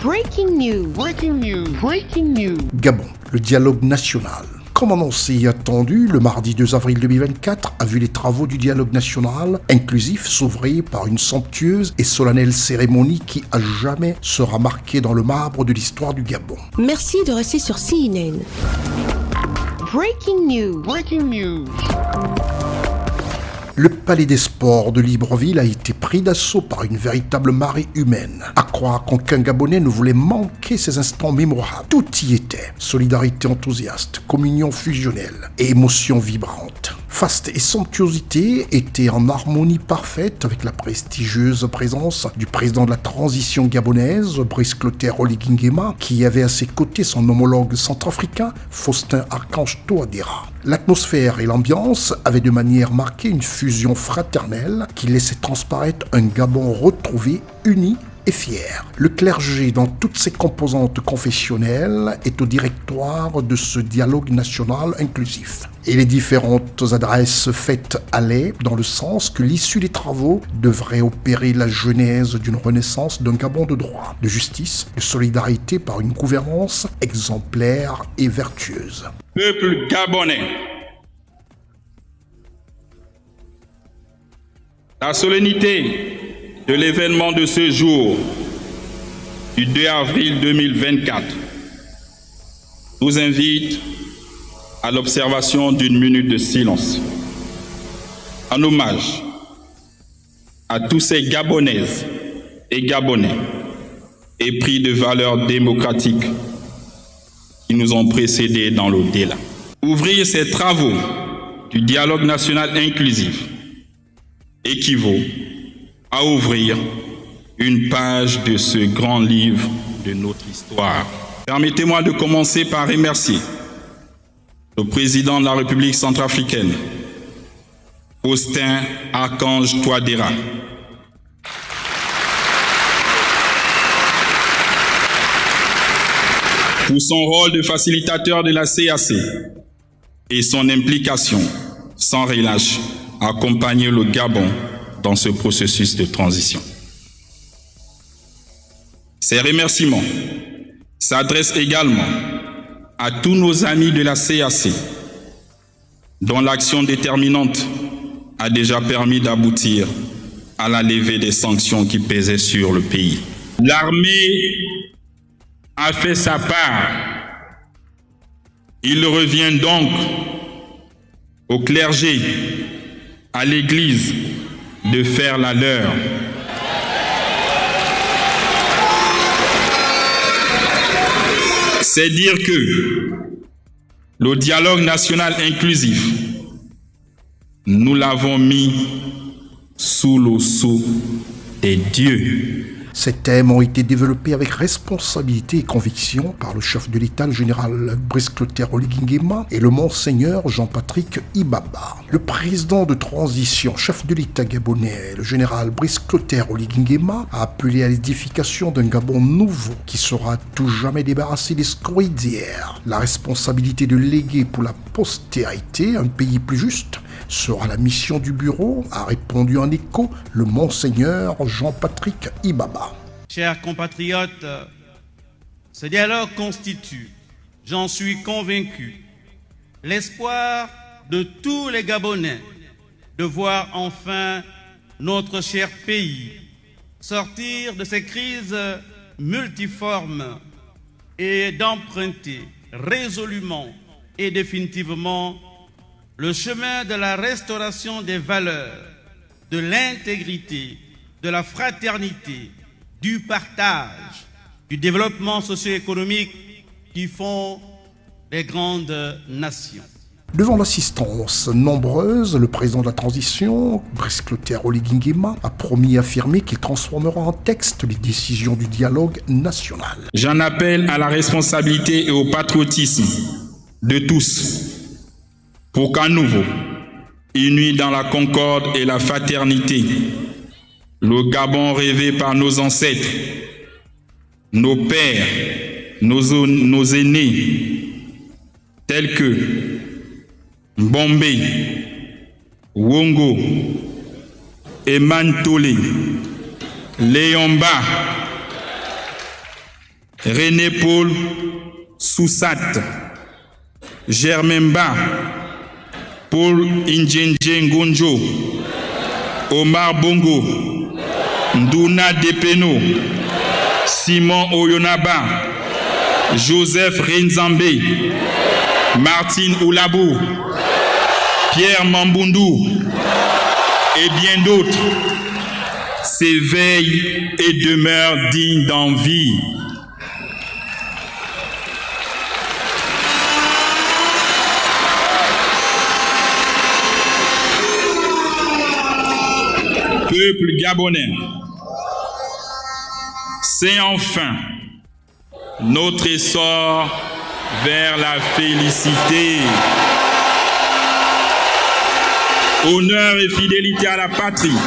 Breaking news. Breaking news. Breaking news. Gabon, le dialogue national. Comme annoncé et attendu, le mardi 2 avril 2024 a vu les travaux du dialogue national inclusif s'ouvrir par une somptueuse et solennelle cérémonie qui à jamais sera marquée dans le marbre de l'histoire du Gabon. Merci de rester sur CNN. Breaking news. Breaking news. Le palais des sports de Libreville a été pris d'assaut par une véritable marée humaine. À croire qu'aucun Gabonais ne voulait manquer ces instants mémorables. Tout y était. Solidarité enthousiaste, communion fusionnelle et émotion vibrante. Faste et somptuosité étaient en harmonie parfaite avec la prestigieuse présence du président de la transition gabonaise, Brice Clotaire Oligui Nguema, qui avait à ses côtés son homologue centrafricain, Faustin Archange Touadéra. L'atmosphère et l'ambiance avaient de manière marquée une fusion fraternelle qui laissait transparaître un Gabon retrouvé, uni et fier. Le clergé, dans toutes ses composantes confessionnelles, est au directoire de ce dialogue national inclusif. Et les différentes adresses faites allaient dans le sens que l'issue des travaux devrait opérer la genèse d'une renaissance d'un Gabon de droit, de justice, de solidarité par une gouvernance exemplaire et vertueuse. Peuple gabonais, la solennité de l'événement de ce jour, du 2 avril 2024, nous invite à l'observation d'une minute de silence, en hommage à tous ces Gabonaises et Gabonais épris de valeurs démocratiques qui nous ont précédés dans l'au-delà. Ouvrir ces travaux du dialogue national inclusif équivaut à ouvrir une page de ce grand livre de notre histoire. Permettez-moi de commencer par remercier le président de la République centrafricaine, Faustin Archange Touadéra, pour son rôle de facilitateur de la CAC et son implication sans relâche à accompagner le Gabon dans ce processus de transition. Ces remerciements s'adressent également à tous nos amis de la CAC, dont l'action déterminante a déjà permis d'aboutir à la levée des sanctions qui pesaient sur le pays. L'armée a fait sa part. Il revient donc au clergé, à l'Église, de faire la leur. C'est dire que le dialogue national inclusif, nous l'avons mis sous le sceau des dieux. Ces thèmes ont été développés avec responsabilité et conviction par le chef de l'État, le général Brice Clotaire Oligui Nguema, et le monseigneur Jean-Patrick Ibaba. Le président de transition, chef de l'État gabonais, le général Brice Clotaire Oligui Nguema, a appelé à l'édification d'un Gabon nouveau qui sera à tout jamais débarrassé des scories d'hier. La responsabilité de léguer pour la postérité un pays plus juste sera la mission du bureau, a répondu en écho le monseigneur Jean-Patrick Ibaba. Chers compatriotes, ce dialogue constitue, j'en suis convaincu, l'espoir de tous les Gabonais de voir enfin notre cher pays sortir de ces crises multiformes et d'emprunter résolument et définitivement le chemin de la restauration des valeurs, de l'intégrité, de la fraternité, du partage, du développement socio-économique qui font les grandes nations. Devant l'assistance nombreuse, le président de la transition, Brice Clotaire Oligui Nguema, a promis et affirmé qu'il transformera en texte les décisions du dialogue national. J'en appelle à la responsabilité et au patriotisme de tous pour qu'à nouveau, unis dans la concorde et la fraternité, le Gabon rêvé par nos ancêtres, nos pères, nos aînés, tels que Bombé, Wongo, Eman Tolé, Léomba, René Paul Soussat, Germain Ba, Paul Indjenje Ngonjo, Omar Bongo, Nduna Depeno, Simon Oyonaba, Joseph Renzambe, Martine Oulabou, Pierre Mambundu et bien d'autres s'éveillent et demeurent dignes d'envie. Peuple gabonais, c'est enfin notre essor vers la félicité. Honneur et fidélité à la patrie,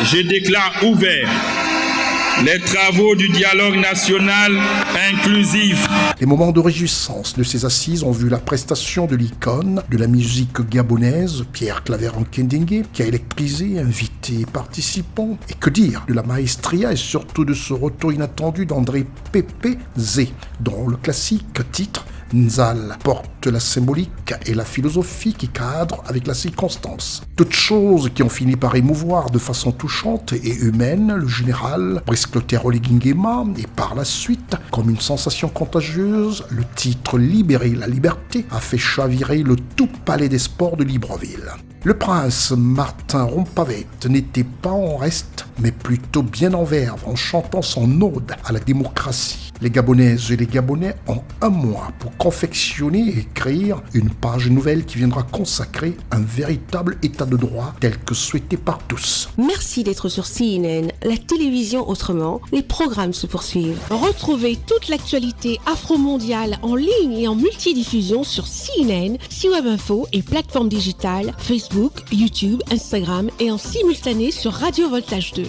je déclare ouvert les travaux du dialogue national inclusif. Les moments de réjouissance de ces assises ont vu la prestation de l'icône de la musique gabonaise, Pierre Claver-Nkendenge, qui a électrisé, invité et participants. Et que dire de la maestria et surtout de ce retour inattendu d'André Pepe Zé, dont le classique titre Nzal porte la symbolique et la philosophie qui cadrent avec la circonstance. Toutes choses qui ont fini par émouvoir de façon touchante et humaine le général Brice-Clotaire Oligui Nguema et par la suite, comme une sensation contagieuse, le titre Libérer la liberté a fait chavirer le tout palais des sports de Libreville. Le prince Martin Rompavette n'était pas en reste, mais plutôt bien en verve en chantant son ode à la démocratie. Les Gabonaises et les Gabonais ont un mois pour confectionner et écrire une page nouvelle qui viendra consacrer un véritable état de droit tel que souhaité par tous. Merci d'être sur CNN, la télévision autrement. Les programmes se poursuivent. Retrouvez toute l'actualité afro-mondiale en ligne et en multidiffusion sur CNN, C-Web Info et plateformes digitales, Facebook, YouTube, Instagram et en simultané sur Radio Voltage 2.